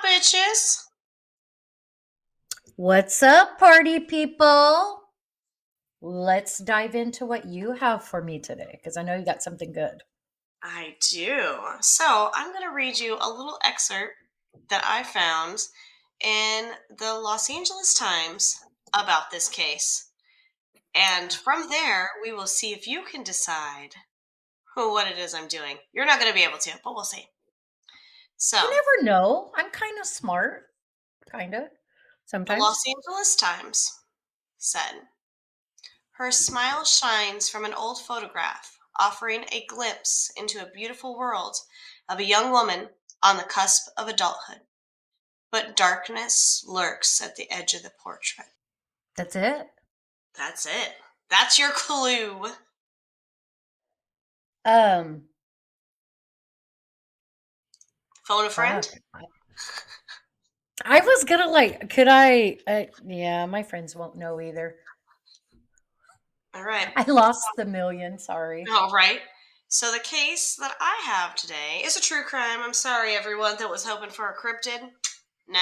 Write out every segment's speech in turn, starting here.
bitches? What's up, party people? Let's dive into what you have for me today because I know you got something good. I do. So, I'm going to read you a little excerpt that I found in the Los Angeles Times about this case. And from there, we will see if you can decide what it is I'm doing. You're not going to be able to, but we'll see. You So, never know. I'm kind of smart, kind of, the sometimes. Los Angeles Times said, her smile shines from an old photograph, offering a glimpse into a beautiful world of a young woman on the cusp of adulthood. But darkness lurks at the edge of the portrait. That's it. That's it. That's your clue. Um, Phone a friend? fuck. I was gonna could I? Yeah, my friends won't know either. All right. I lost the million. Sorry. All right. So the case that I have today is a true crime. I'm sorry, everyone that was hoping for a cryptid. Nah.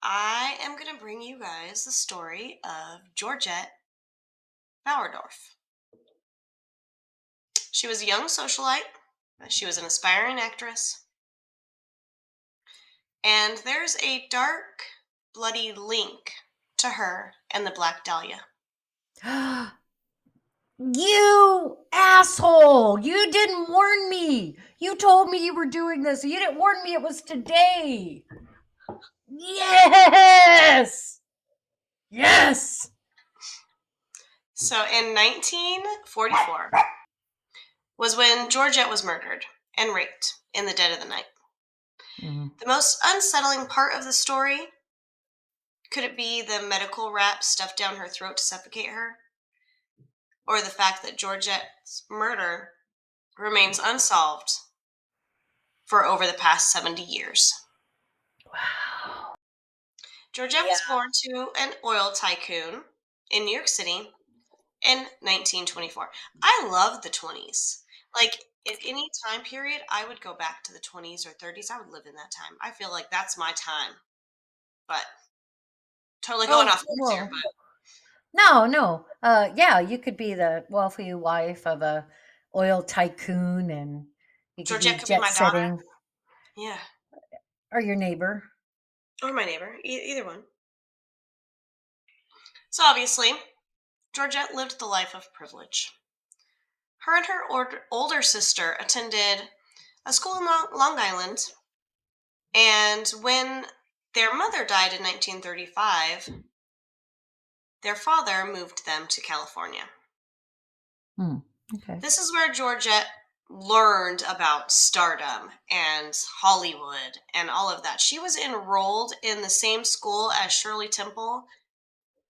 I am going to bring you guys the story of Georgette Bauerdorf. She was a young socialite. She was an aspiring actress. And there's a dark, bloody link to her and the Black Dahlia. You asshole! You didn't warn me. You told me you were doing this. You didn't warn me it was today. Yes! Yes! So in 1944 was when Georgette was murdered and raped in the dead of the night. Mhm. The most unsettling part of the story, could it be the medical wrap stuffed down her throat to suffocate her? Or the fact that Georgette's murder remains unsolved for over the past 70 years? Wow. Georgette Yeah. was born to an oil tycoon in New York City in 1924. I love the 20s. Like, at any time period, I would go back to the 20s or 30s. I would live in that time. I feel like that's my time. But totally going Oh, off course here. well. No, no. Yeah, you could be the wealthy wife of a oil tycoon and you But could be Georgette could be jet my daughter. setting Yeah. or your neighbor. Or my neighbor. Either one. So obviously, Georgette lived the life of privilege. Her and her older sister attended a school in Long Island. And when their mother died in 1935, their father moved them to California. Hmm. Okay. This is where Georgette learned about stardom and Hollywood and all of that. She was enrolled in the same school as Shirley Temple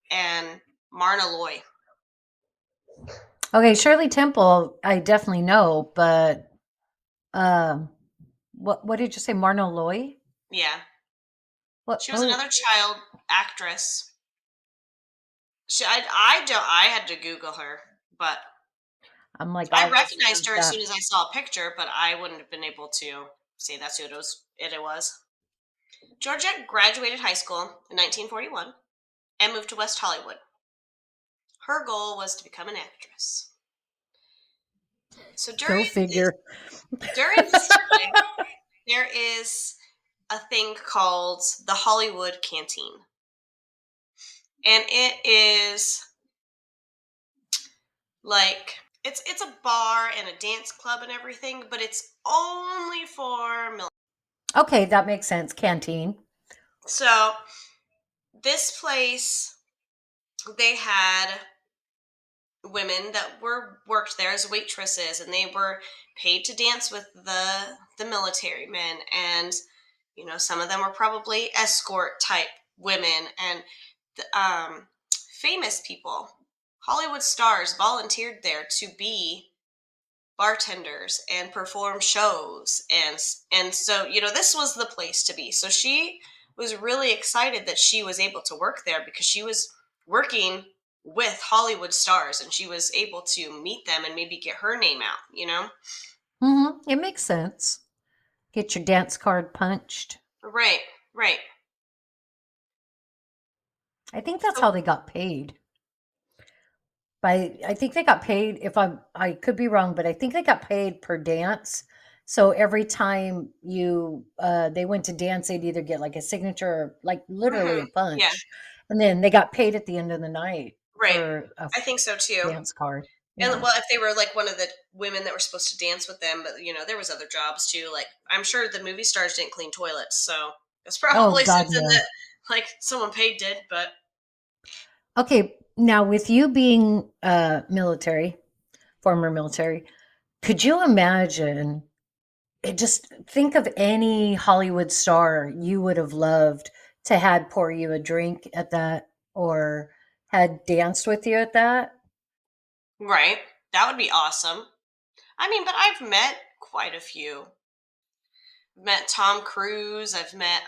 and Marna Loy. Okay, Shirley Temple, I definitely know, but um what did you say, Marno Loy? Yeah. What She was oh another child actress. I had to Google her, but I'm like I all over recognized her as that. soon as I saw a picture, but I wouldn't have been able to say that's who it was. Georgette graduated high school in 1941 and moved to West Hollywood. Her goal was to become an actress. So Go figure. during this time, there is a thing called the Hollywood Canteen, and it is like it's a bar and a dance club and everything, but it's only for military. Okay, that makes sense. Canteen. So this place, they had women that were worked there as waitresses, and they were paid to dance with the military men, and some of them were probably escort type women, and famous people, Hollywood stars, volunteered there to be bartenders and perform shows, and so this was the place to be. So she was really excited that she was able to work there because she was working with Hollywood stars and she was able to meet them and maybe get her name out. It makes sense. Get your dance card punched. Right, right. I think that's So, how they got paid. I think they got paid, if I could be wrong, but I think they got paid per dance. So every time they went to dance, they'd either get like a signature or like literally a yeah, punch. And then they got paid at the end of the night right. for a I think so too. dance card. And Yeah. well, if they were like one of the women that were supposed to dance with them, but there was other jobs too. Like I'm sure the movie stars didn't clean toilets, so it's Oh probably God, something no. that like someone paid did. But Okay, now with you being military, former military, could you imagine just think of any Hollywood star you would have loved to had pour you a drink at that or had danced with you at that? right, that would be awesome. I mean, but I've met quite a few. Met Tom Cruise. I've met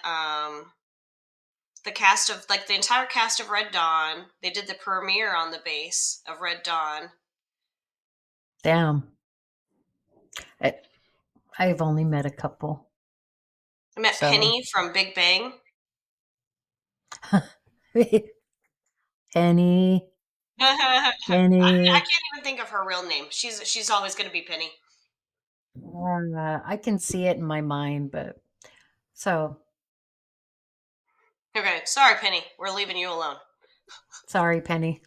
the cast of like the entire cast of Red Dawn. They did the premiere on the base of Red Dawn. Damn. I, I've only met a couple. I met So, Penny from Big Bang. Penny, I Penny. can't even think of her real name. She's always going to be Penny. I can see it in my mind, but so Okay, sorry, Penny. We're leaving you alone. sorry, Penny.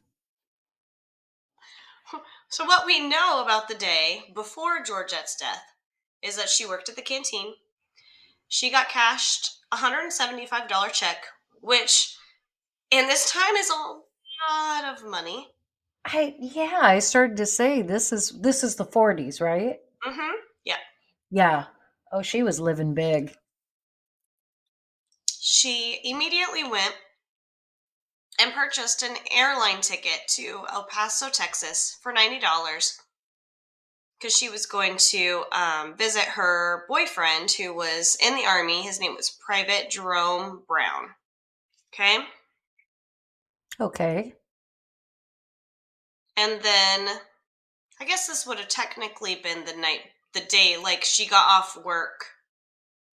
So what we know about the day before Georgette's death is that she worked at the canteen. She got cashed a $175 check, which in this time is a lot of money. I started to say this is the 40s, right? Yeah. Yeah. Oh, she was living big. She immediately went and purchased an airline ticket to El Paso, Texas for $90 because she was going to visit her boyfriend who was in the Army. His name was Private Jerome Brown. Okay. Okay. And then I guess this would have technically been the day, like she got off work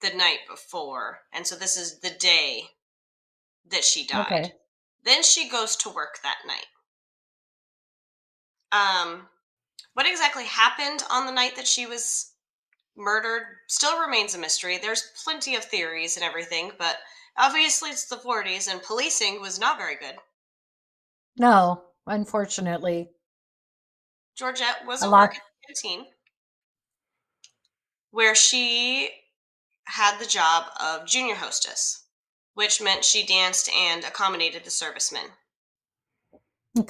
the night before. And so this is the day that she died. Okay. Then she goes to work that night. Um, what exactly happened on the night that she was murdered still remains a mystery. There's plenty of theories and everything, but obviously it's the 40s and policing was not very good. No, unfortunately, Georgette was a at work lot. at the canteen where she had the job of junior hostess, which meant she danced and accommodated the servicemen.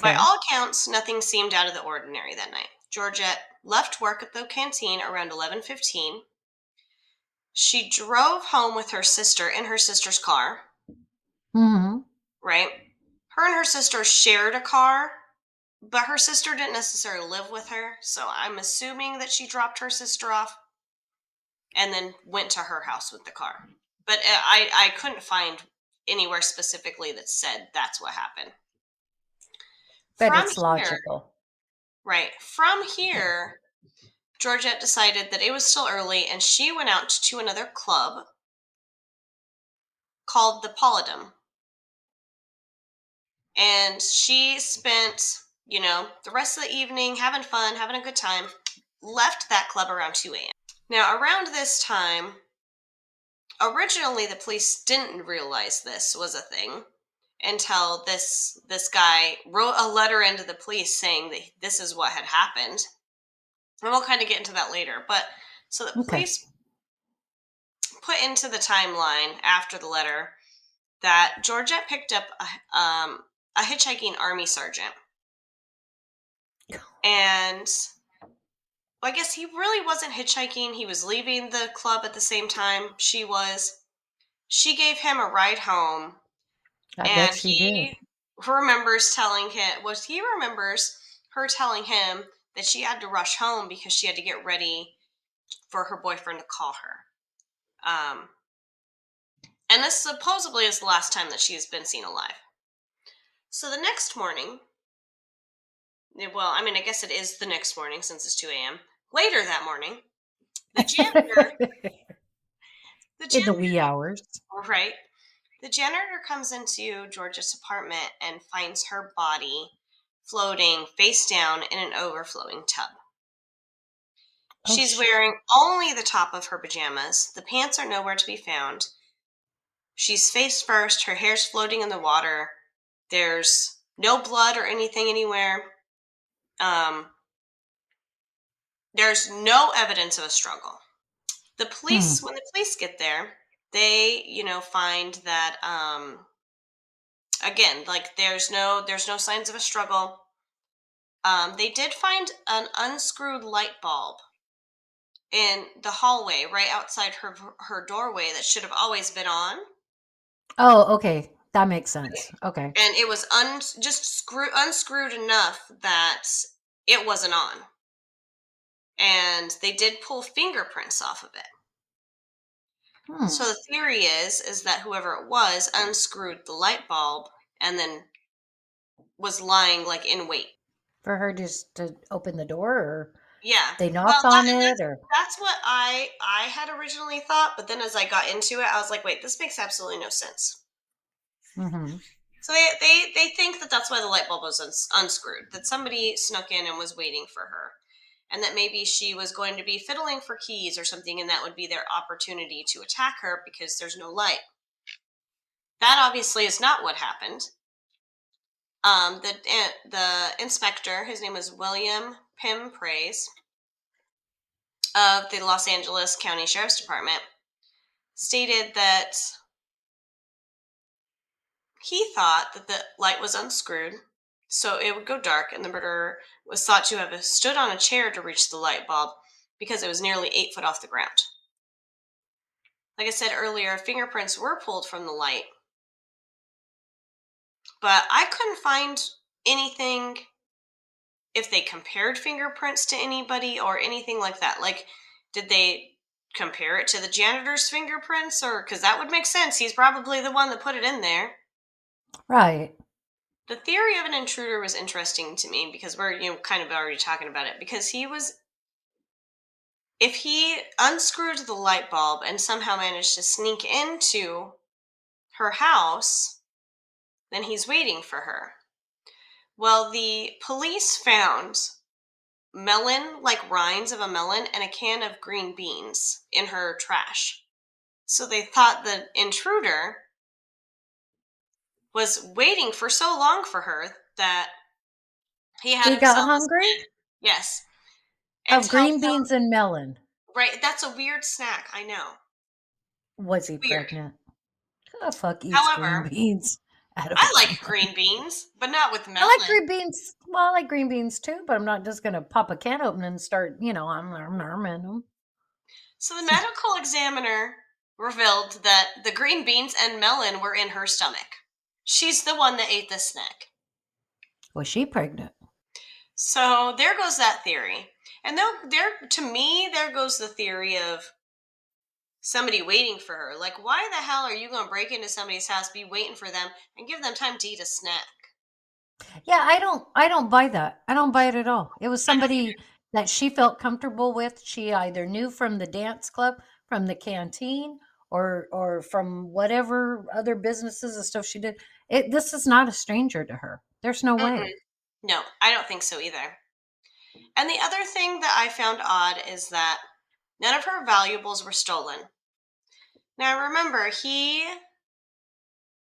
By Okay. all accounts, nothing seemed out of the ordinary that night. Georgette left work at the canteen around 11:15. She drove home with her sister in her sister's car, Hmm. right? Her and her sister shared a car, but her sister didn't necessarily live with her, so I'm assuming that she dropped her sister off and then went to her house with the car. But I couldn't find anywhere specifically that said that's what happened. But From it's here, logical. right, from here, Georgette decided that it was still early and she went out to another club called the Polydum. And she spent, the rest of the evening having fun, having a good time, left that club around 2 a.m. Now, around this time, originally the police didn't realize this was a thing until this guy wrote a letter into the police saying that this is what had happened. And we'll kind of get into that later. But so the Okay. police put into the timeline after the letter that Georgette picked up a hitchhiking army sergeant. And well, I guess he really wasn't hitchhiking. He was leaving the club at the same time she was. She gave him a ride home, I bet and she did. he remembers her telling him that she had to rush home because she had to get ready for her boyfriend to call her. Um, and this supposedly is the last time that she's been seen alive. So the next morning, well, I mean, I guess it is the next morning since it's 2 a.m. Later that morning, the janitor The In the janitor, wee hours. right? The janitor comes into Georgia's apartment and finds her body floating face down in an overflowing tub. Oh She's shit. wearing only the top of her pajamas. The pants are nowhere to be found. She's face first, her hair's floating in the water. There's no blood or anything anywhere. Um, there's no evidence of a struggle. Hmm. When the police get there, they, find that again, like there's no signs of a struggle. They did find an unscrewed light bulb in the hallway right outside her doorway that should have always been on, Oh, okay. That makes sense. Okay. and it was unscrewed enough that it wasn't on. And they did pull fingerprints off of it. Hmm. So the theory is that whoever it was unscrewed the light bulb and then was lying like in wait. For her just to open the door, or Yeah. they Well, knocked on and it, that's or that's what I had originally thought, but then as I got into it, I was like, wait, this makes absolutely no sense. hmm. So they think that that's why the light bulb was unscrewed, that somebody snuck in and was waiting for her, and that maybe she was going to be fiddling for keys or something, and that would be their opportunity to attack her because there's no light. That obviously is not what happened. The inspector, his name was William Pym Praise of the Los Angeles County Sheriff's Department, stated that he thought that the light was unscrewed, so it would go dark, and the murderer was thought to have stood on a chair to reach the light bulb because it was nearly 8 foot off the ground. Like I said earlier, fingerprints were pulled from the light, but I couldn't find anything if they compared fingerprints to anybody or anything like that. Like, did they compare it to the janitor's fingerprints? Or, because that would make sense. He's probably the one that put it in there. right? The theory of an intruder was interesting to me because we're, kind of already talking about it. Because if he unscrewed the light bulb and somehow managed to sneak into her house, then he's waiting for her. Well, the police found melon, like rinds of a melon, and a can of green beans in her trash. So they thought the intruder was waiting for so long for her that he had He got himself a hungry snack. Yes. And of tells green them, beans and melon. right, that's a weird snack, I know. Was he Weird. pregnant? Who the fuck eats green However, beans out of a I like can? green beans, but not with I like melon. green beans. Well, I like green beans too, but I'm not just gonna pop a can open and start, in them. So the medical examiner revealed that the green beans and melon were in her stomach. She's the one that ate the snack. Was she pregnant? So there goes that theory. And to me, there goes the theory of somebody waiting for her. Like, why the hell are you going to break into somebody's house, be waiting for them, and give them time to eat a snack? Yeah, I don't buy that. I don't buy it at all. It was I don't somebody that she felt comfortable with. She either knew from the dance club, from the canteen, or from whatever other businesses and stuff she did. This is not a stranger to her. There's no either. Mm-mm. way. No, I don't think so either. And the other thing that I found odd is that none of her valuables were stolen. Now remember, he,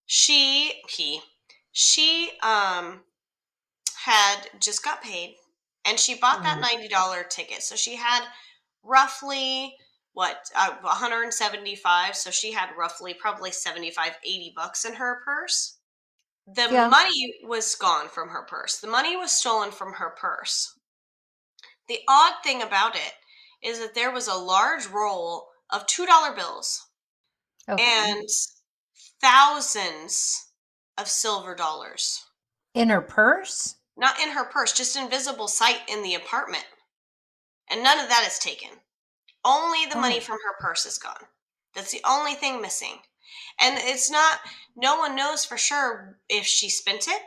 she had just got paid, and she bought that Mhm. $90 ticket. So she had roughly what 175, so she had roughly probably 75, 80 bucks in her purse. The Yeah. money was gone from her purse. The money was stolen from her purse. The odd thing about it is that there was a large roll of $2 bills Okay. and thousands of silver dollars. In her purse? Not in her purse, just in visible sight in the apartment. And none of that is taken. Only the money Oh, from her purse is gone. That's the only thing missing. And it's not, no one knows for sure if she spent it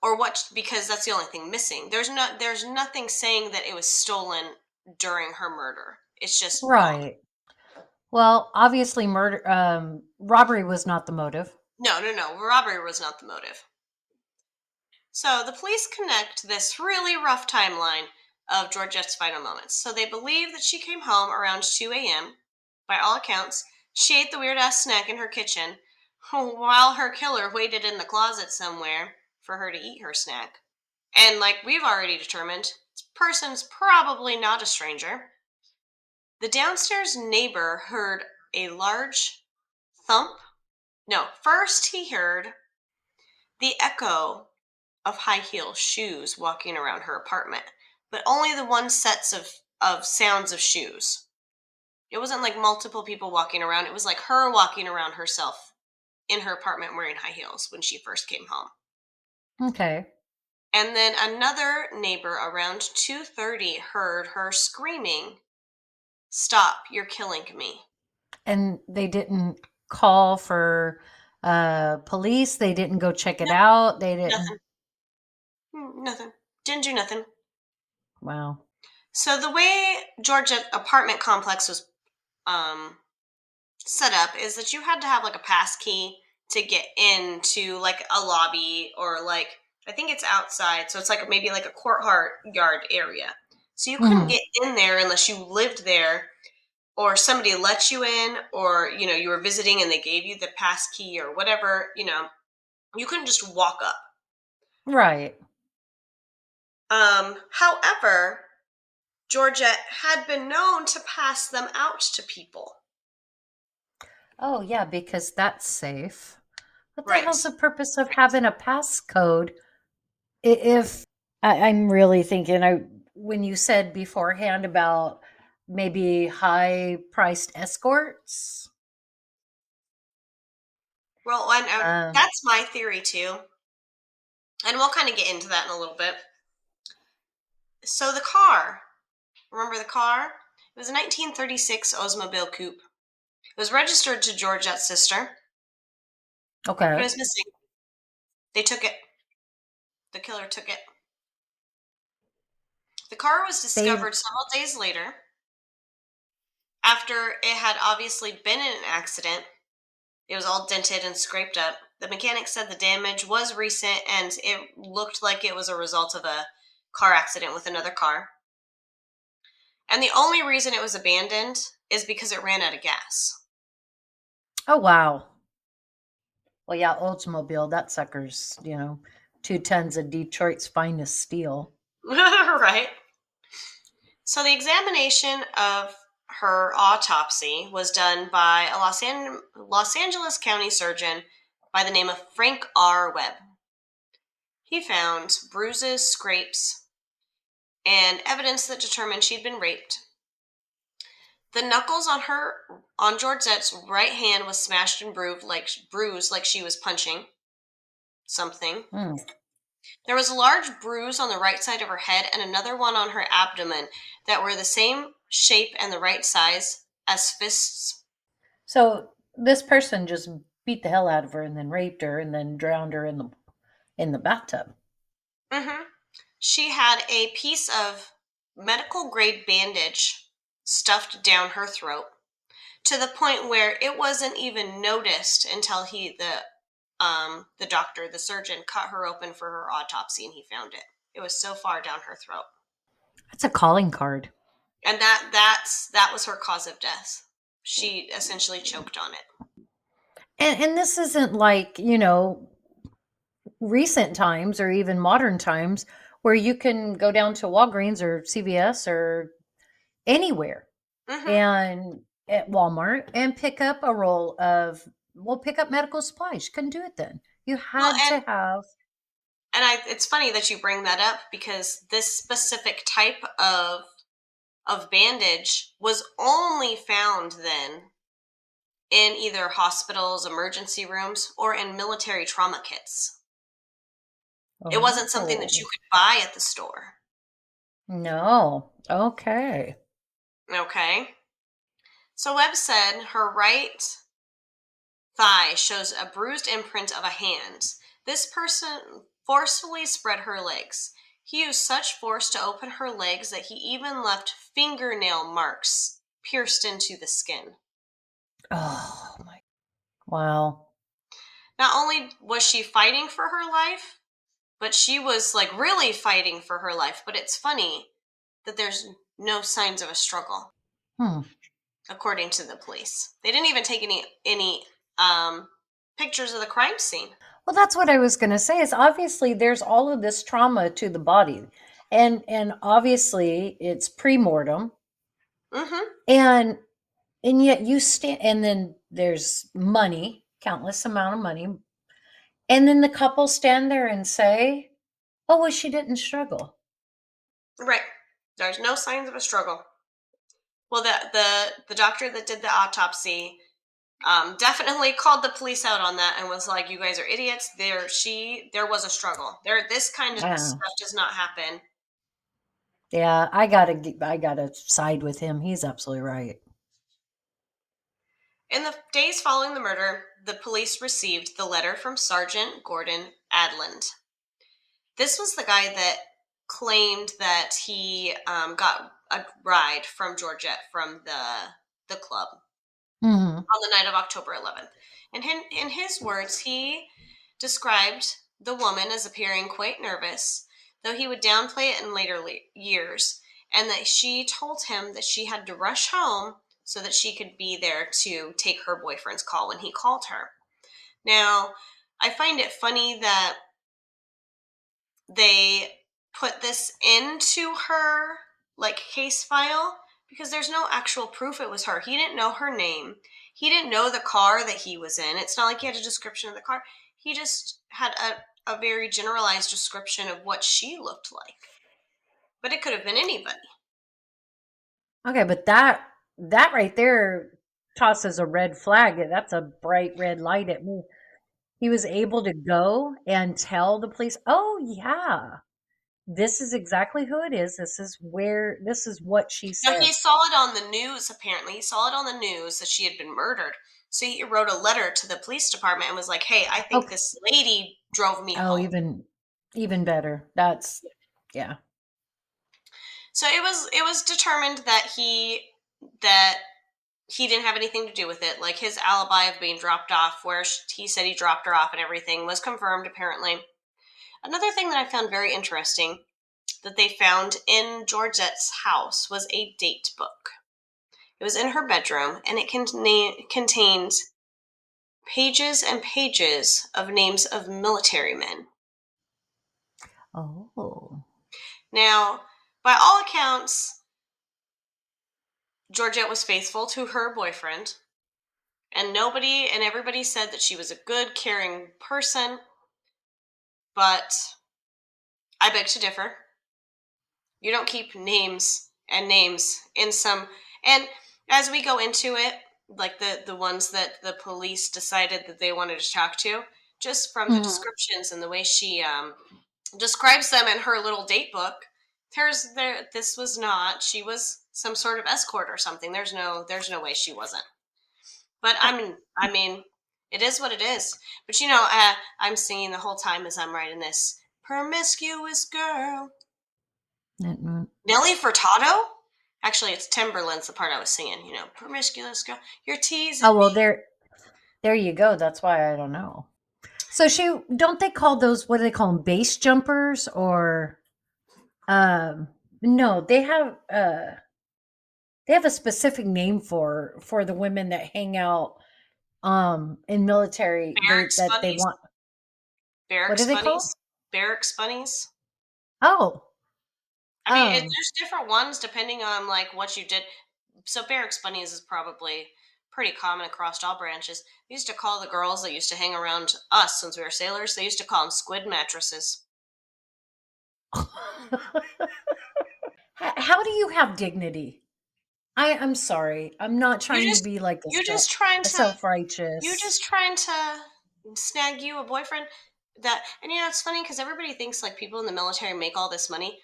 or what, because that's the only thing missing. There's nothing saying that it was stolen during her murder. It's just gone. right. Well, obviously, murder, robbery was not the motive. No, no, no. Robbery was not the motive. So the police connect this really rough timeline of Georgette's final moments. So they believe that she came home around 2 a.m. By all accounts, she ate the weird ass snack in her kitchen while her killer waited in the closet somewhere for her to eat her snack. And like we've already determined, this person's probably not a stranger. The downstairs neighbor heard a large thump. No, first he heard the echo of high heel shoes walking around her apartment, but only the one sets of sounds of shoes. It wasn't like multiple people walking around. It was like her walking around herself in her apartment wearing high heels when she first came home. Okay. And then another neighbor around 2:30 heard her screaming, "Stop, you're killing me." And they didn't call for police. They didn't go check it No, out. They didn't. nothing. Nothing. Didn't do nothing. Wow. So the way Georgia apartment complex was um set up is that you had to have like a pass key to get into like a lobby or like I think it's outside, so it's like maybe like a courtyard area. So you couldn't Mhm. get in there unless you lived there or somebody let you in or you were visiting and they gave you the pass key or whatever, you couldn't just walk up. Right. However, Georgette had been known to pass them out to people. Oh, yeah, because that's safe. What the Right. hell's the purpose of having a passcode if I'm really thinking when you said beforehand about maybe high priced escorts? Well, and Um, that's my theory too. And we'll kind of get into that in a little bit. So the car, remember the car? It was a 1936 Oldsmobile Coupe. It was registered to Georgette's sister, but it okay. was missing. They took it. The killer took it. The car was They discovered several days later after it had obviously been in an accident. It was all dented and scraped up. The mechanic said the damage was recent and it looked like it was a result of a car accident with another car. And the only reason it was abandoned is because it ran out of gas. Oh, wow. Well, yeah, Oldsmobile, that sucker's, 2 tons of Detroit's finest steel. Right? So the examination of her autopsy was done by a Los Angeles County surgeon by the name of Frank R. Webb. He found bruises, scrapes, and evidence that determined she'd been raped. The knuckles on Georgette's right hand was smashed and bruised like she was punching something. Hmm. There was a large bruise on the right side of her head and another one on her abdomen that were the same shape and the right size as fists. So this person just beat the hell out of her and then raped her and then drowned her in the bathtub. hmm She had a piece of medical grade bandage stuffed down her throat to the point where it wasn't even noticed until the doctor, the surgeon, cut her open for her autopsy and he found it. It was so far down her throat. That's a calling card. And that was her cause of death. She essentially choked on it. And this isn't like, recent times or even modern times where you can go down to Walgreens or CVS or anywhere hmm and at Walmart and pick up a roll of well, pick up medical supplies. You couldn't do it then. You Well, had to and have it's funny that you bring that up because this specific type of bandage was only found then in either hospitals, emergency rooms, or in military trauma kits. It wasn't something that you oh could buy at the store. no. Okay. Okay. So Webb said her right thigh shows a bruised imprint of a hand. This person forcefully spread her legs. He used such force to open her legs that he even left fingernail marks pierced into the skin. Oh my, wow. Not only was she fighting for her life, but she was like really fighting for her life. But it's funny that there's no signs of a struggle, Hmm. according to the police. They didn't even take any um, pictures of the crime scene. Well, that's what I was going to say is obviously there's all of this trauma to the body. And obviously it's pre-mortem Mm-hmm. and yet you stand and then there's money, countless amount of money. And then the couple stand there and say, "Oh, well she didn't struggle." Right. There's no signs of a struggle. Well, the doctor that did the autopsy definitely called the police out on that and was like, "You guys are idiots. There was a struggle. This kind of Wow. stuff does not happen." Yeah, I got to side with him. He's absolutely right. In the days following the murder, the police received the letter from Sergeant Gordon Adland. This was the guy that claimed that he got a ride from Georgette from the club Mhm. on the night of October 11th. And in his words, he described the woman as appearing quite nervous, though he would downplay it in later years, and that she told him that she had to rush home so that she could be there to take her boyfriend's call when he called her. Now, I find it funny that they put this into her like case file because there's no actual proof it was her. He didn't know her name. He didn't know the car that he was in. It's not like he had a description of the car. He just had a very generalized description of what she looked like. But it could have been anybody. Okay, but that right there tosses a red flag. That's a bright red light at me. He was able to go and tell the police, "Oh yeah, this is exactly who it is. This is what she Now, said." he saw it on the news, apparently. He saw it on the news that she had been murdered. So he wrote a letter to the police department and was like, "Hey, I think Okay. this lady drove me Oh, home." even better. That's yeah. So it was determined that he didn't have anything to do with it. Like his alibi of being dropped off, where he said he dropped her off and everything, was confirmed. Apparently, another thing that I found very interesting that they found in Georgette's house was a date book. It was in her bedroom, and it contained pages and pages of names of military men. Oh. Now, by all accounts, Georgette was faithful to her boyfriend. And everybody said that she was a good, caring person, but I beg to differ. You don't keep names and names in some. And as we go into it, like the ones that the police decided that they wanted to talk to, just from the Mhm. descriptions and the way she describes them in her little date book, this was not. She was some sort of escort or something. There's no way she wasn't. But I mean, it is what it is. But I'm singing the whole time as I'm writing this. Promiscuous girl. Mm-mm. Nelly Furtado? Actually, it's Timberland's the part I was singing. Promiscuous girl. You're Oh teasing well, me. there you go. That's why I don't know. So she don't they call those, what do they call them, base jumpers or um no, they have a specific name for the women that hang out in military, Barracks that they bunnies. want, what do Barracks they call? bunnies. Barracks bunnies. Oh, I mean, um there's different ones depending on like what you did. So barracks bunnies is probably pretty common across all branches. They used to call the girls that used to hang around us since we were sailors. They used to call them squid mattresses. how do you have dignity? I'm sorry. I'm not You trying to just be like you just trying a to you self-righteous. just trying to snag you a boyfriend that. And it's funny because everybody thinks like people in the military make all this money.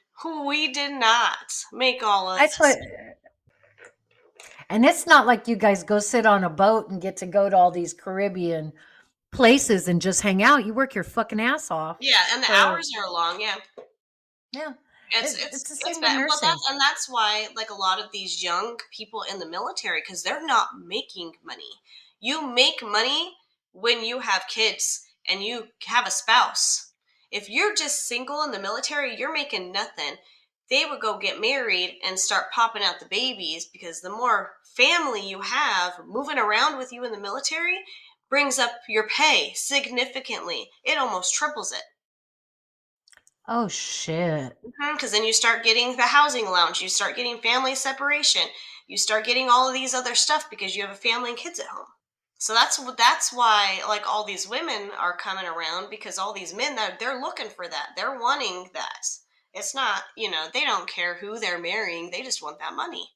We did not make all of That's this. what, and it's not like you guys go sit on a boat and get to go to all these Caribbean places and just hang out. You work your fucking ass off Yeah, and the for, hours are long. Yeah. yeah. It's the It's same with bad. Well, nursing. that's why like a lot of these young people in the military, because they're not making money. You make money when you have kids and you have a spouse. If you're just single in the military, you're making nothing. They would go get married and start popping out the babies, because the more family you have moving around with you in the military brings up your pay significantly. It almost triples it. Oh shit. Because then you start getting the housing allowance, you start getting family separation, you start getting all of these other stuff because you have a family and kids at home. So that's why like all these women are coming around, because all these men, they're looking for that, they're wanting that. It's not, they don't care who they're marrying, they just want that money.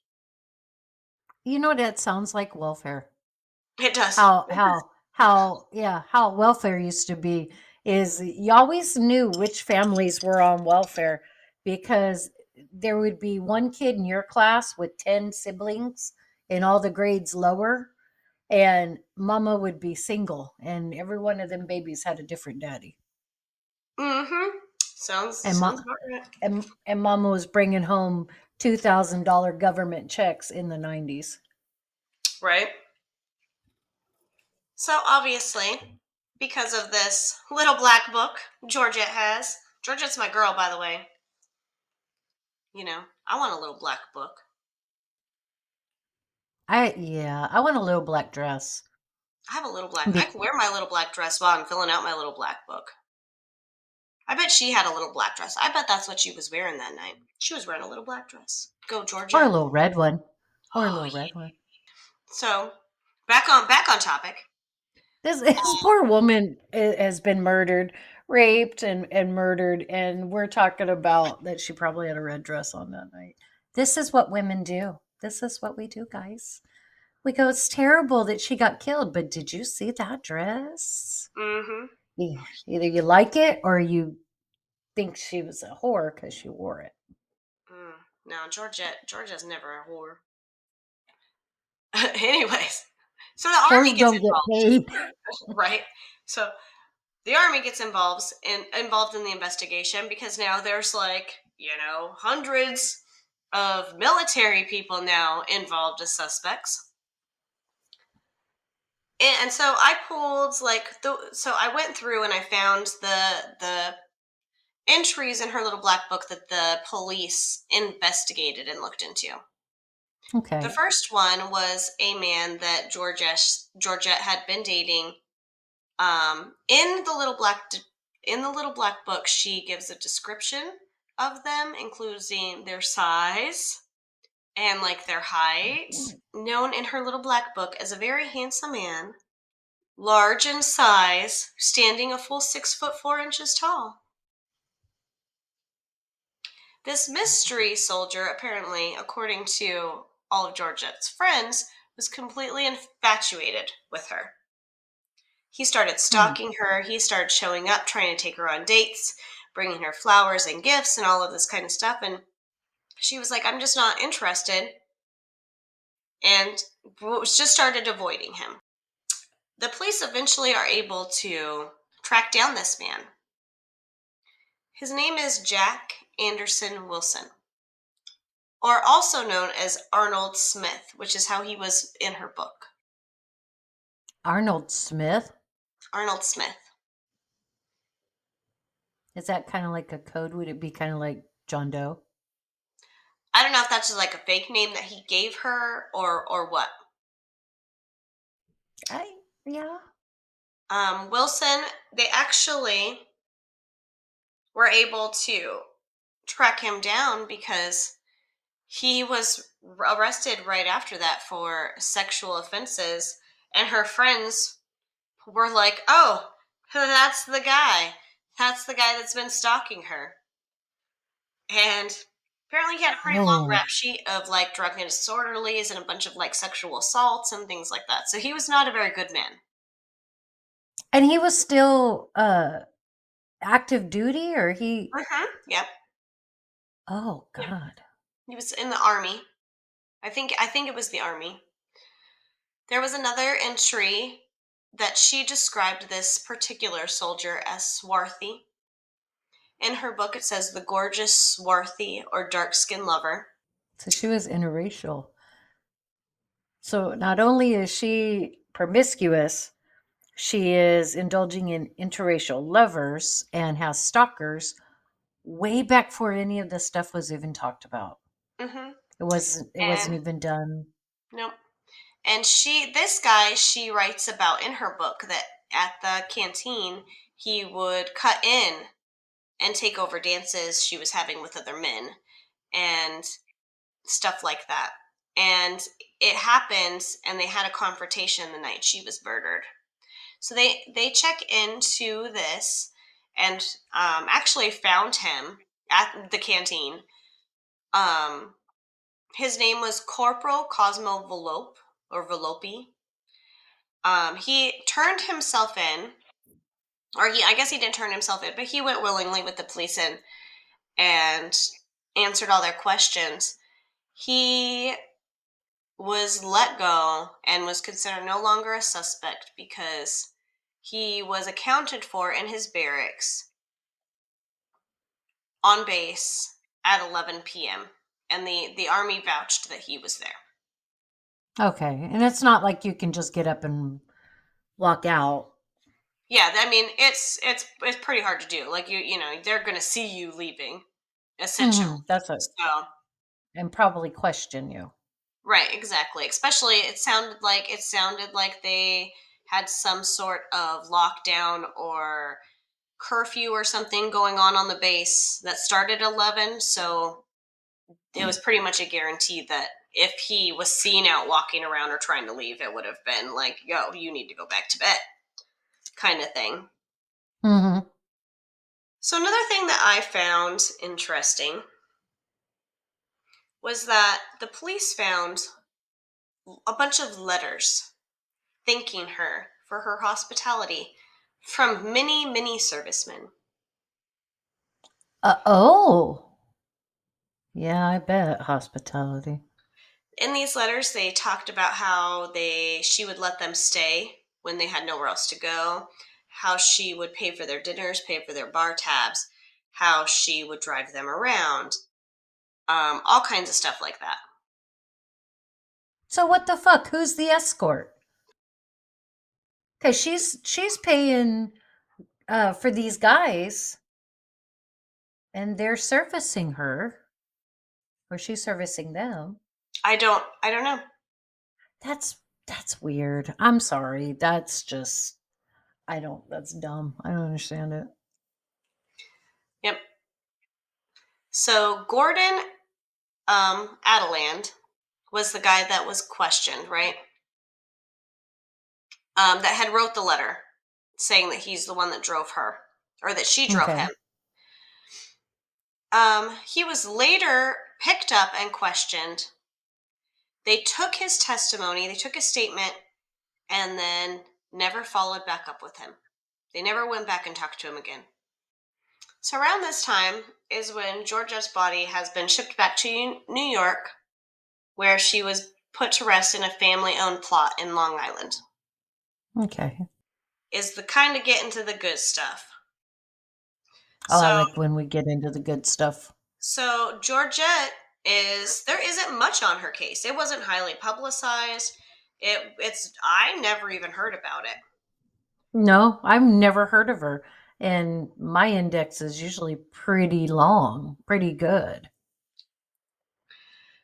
You know what that sounds like? Welfare. It does. How welfare used to be is you always knew which families were on welfare because there would be one kid in your class with 10 siblings in all the grades lower, and mama would be single, and every one of them babies had a different daddy. Mm-hmm. sounds And sounds about right. and mama was bringing home $2,000 government checks in the 90s. Right. So obviously, because of this little black book Georgette has, Georgette's my girl, by the way. I want a little black book. I want a little black dress. I have a little black. I Be- can wear my little black dress while I'm filling out my little black book. I bet she had a little black dress. I bet that's what she was wearing that night. She was wearing a little black dress. Go or a Georgette. little red one. Or a Oh little yeah. red one. So back on topic. This poor woman has been murdered, raped, and murdered, and we're talking about that she probably had a red dress on that night. This is what women do. This is what we do, guys. We go, it's terrible that she got killed, but did you see that dress? Mm-hmm. Either you like it or you think she was a whore because she wore it. Now Georgette's never a whore. Anyways, so the army Whores gets don't get involved, paid. right? So the army gets involved in the investigation, because now there's like hundreds of military people now involved as suspects. And so I pulled so I went through and I found the entries in her little black book that the police investigated and looked into. The Okay. first one was a man that Georgette had been dating. In the little black book, she gives a description of them, including their size and like their height. Known in her little black book as a very handsome man, large in size, standing a full 6 foot 4 inches tall. This mystery soldier, apparently, according to all of Georgette's friends, was completely infatuated with her. He started Hmm. stalking her. He started showing up, trying to take her on dates, bringing her flowers and gifts and all of this kind of stuff. And she was like, I'm just not interested. And just started avoiding him. The police eventually are able to track down this man. His name is Jack Anderson Wilson, or also known as Arnold Smith, which is how he was in her book. Arnold Smith. Arnold Smith. Is that kind of like a code? Would it be kind of like John Doe? I don't know if that's just like a fake name that he gave her or what. Yeah. Wilson, they actually were able to track him down because he was arrested right after that for sexual offenses, and her friends were like, "Oh, that's the guy. That's the guy that's been stalking her." And apparently, he had a pretty long Oh. rap sheet of like drug and disorderlies and a bunch of like sexual assaults and things like that. So he was not a very good man. And he was still active duty or he Yep. Oh Yep. god. He was in the army. I think it was the army. There was another entry that she described this particular soldier as swarthy. In her book, it says the gorgeous, swarthy, or dark skinned lover. So she was interracial. So not only is she promiscuous, she is indulging in interracial lovers and has stalkers way back before any of this stuff was even talked about. Hmm. It wasn't And even done. nope. And this guy, she writes about in her book that at the canteen, he would cut in and take over dances she was having with other men and stuff like that. And it happened, and they had a confrontation the night she was murdered. So they check into this and actually found him at the canteen. Um, his name was Corporal Cosmo Velope or Velope. He turned himself in, or I guess he didn't turn himself in, but he went willingly with the police in and answered all their questions. He was let go and was considered no longer a suspect because he was accounted for in his barracks on base at 11 p.m. and the army vouched that he was there. Okay. And it's not like you can just get up and walk out. Yeah, I mean it's pretty hard to do. Like they're going to see you leaving essentially. That's it. So, And probably question you. right, exactly. Especially it sounded like they had some sort of lockdown or curfew or something going on the base that started at 11, so it was pretty much a guarantee that if he was seen out walking around or trying to leave, it would have been like, yo, you need to go back to bed kind of thing. Hmm. So another thing that I found interesting was that the police found a bunch of letters thanking her for her hospitality from many servicemen. Oh. Yeah, I bet hospitality. In these letters, they talked about how she would let them stay when they had nowhere else to go, how she would pay for their dinners, pay for their bar tabs, how she would drive them around, all kinds of stuff like that. So what the fuck? Who's the escort? Okay, she's paying for these guys and they're servicing her or she's servicing them. I don't know. That's weird. I'm sorry. That's just that's dumb. I don't understand it. Yep. So Gordon Adeland was the guy that was questioned, right? That had wrote the letter saying that he's the one that drove her, or that she drove Okay. him. He was later picked up and questioned. They took his testimony, they took his statement, and then never followed back up with him. They never went back and talked to him again. So around this time is when Georgette's body has been shipped back to New York, where she was put to rest in a family-owned plot in Long Island. Okay. Is the kind of getting to the good stuff. Oh, I So, like when we get into the good stuff. so Georgette there isn't much on her case. It wasn't highly publicized. I never even heard about it. No, I've never heard of her. And my index is usually pretty long, pretty good.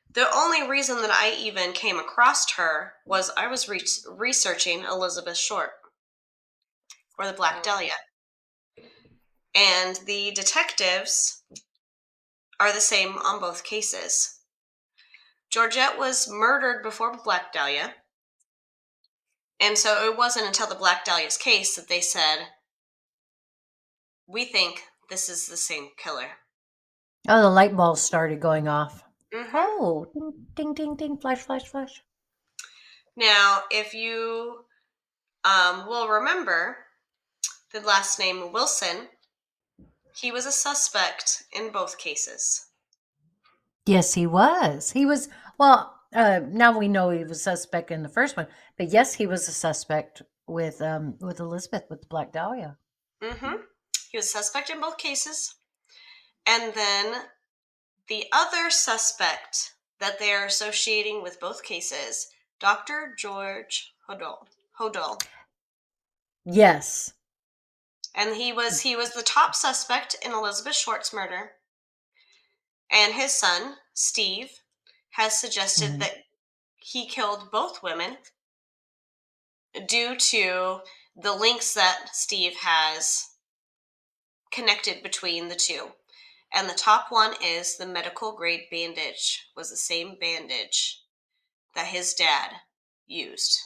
The only reason that I even came across her was I was researching Elizabeth Short or the Black Dahlia. And the detectives are the same on both cases. Georgette was murdered before Black Dahlia. And so it wasn't until the Black Dahlia's case that they said, we think this is the same killer. Oh, the light bulbs started going off. Mm-hmm. Oh, ding, ding, ding, ding, flash, flash, flash. Now, if you will remember the last name Wilson, he was a suspect in both cases. Yes, he was. He was, well, now we know he was suspect in the first one, but yes, he was a suspect with Elizabeth with the Black Dahlia. Mm-hmm. He was a suspect in both cases. And then the other suspect that they are associating with both cases, Dr. George Hodel. Yes. And he was the top suspect in Elizabeth Short's murder. And his son, Steve, has suggested Mhm. that he killed both women due to the links that Steve has connected between the two. And the top one is the medical grade bandage was the same bandage that his dad used.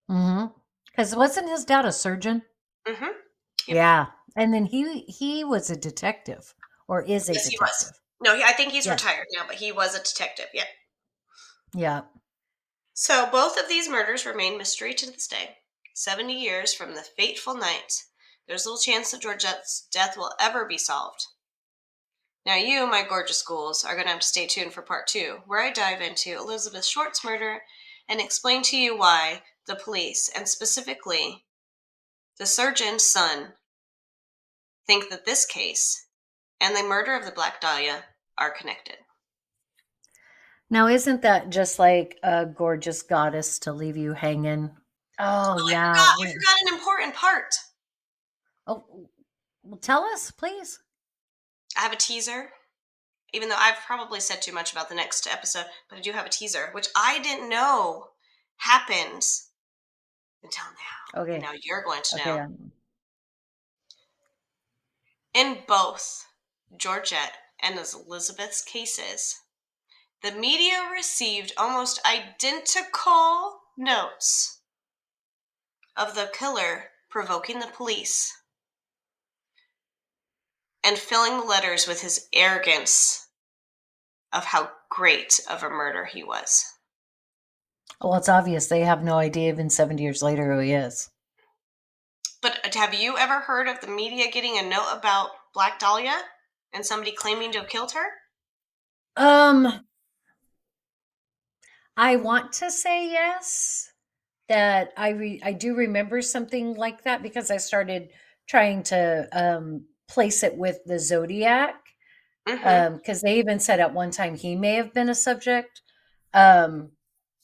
Because wasn't his dad a surgeon? Mm-hmm. Yep. Yeah. And then he was a detective or is a Yes, he was. detective. No, I think he's Yes. retired now, but he was a detective. Yep. Yeah. So both of these murders remain mystery to this day. 70 years from the fateful night, there's little chance that Georgette's death will ever be solved. Now, you, my gorgeous ghouls, are going to have to stay tuned for part 2, where I dive into Elizabeth Short's murder and explain to you why the police, and specifically the surgeon's son, think that this case and the murder of the Black Dahlia are connected. Now, isn't that just like a gorgeous goddess to leave you hanging? Oh, Oh, yeah. I forgot an important part. Oh, well, tell us, please. I have a teaser, even though I've probably said too much about the next episode, but I do have a teaser, which I didn't know happens until now. And Okay. now you're going to Okay. know. In both Georgette and Elizabeth's cases, the media received almost identical notes of the killer provoking the police and filling the letters with his arrogance of how great of a murderer he was. Well, it's obvious they have no idea even 70 years later who he is. But have you ever heard of the media getting a note about Black Dahlia and somebody claiming to have killed her? Um, I want to say yes. That I do remember something like that because I started trying to place it with the zodiac Mm-hmm. because they even said at one time he may have been a subject. Um,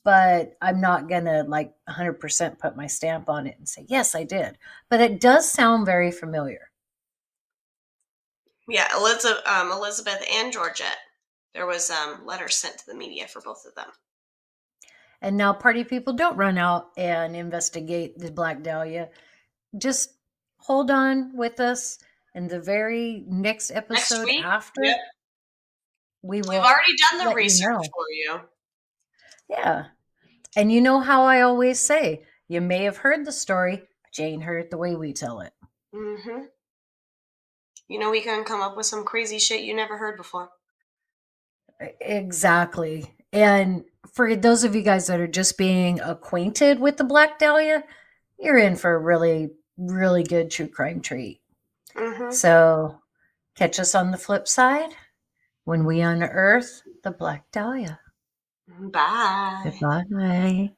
but I'm not gonna like 100% put my stamp on it and say yes, I did. But it does sound very familiar. Yeah, Elizabeth and Georgette. There was letters sent to the media for both of them. And now party people don't run out and investigate the Black Dahlia. Just hold on with us. In the very next Next episode week, after, yep, we we've will already done the let you research know. for you. Yeah. And you know how I always say, you may have heard the story, but you ain't heard it the way we tell it. Mm-hmm. You know we can come up with some crazy shit you never heard before. Exactly. And for those of you guys that are just being acquainted with the Black Dahlia, you're in for a really, really good true crime treat. Mm-hmm. So catch us on the flip side when we unearth the Black Dahlia. Bye. Goodbye.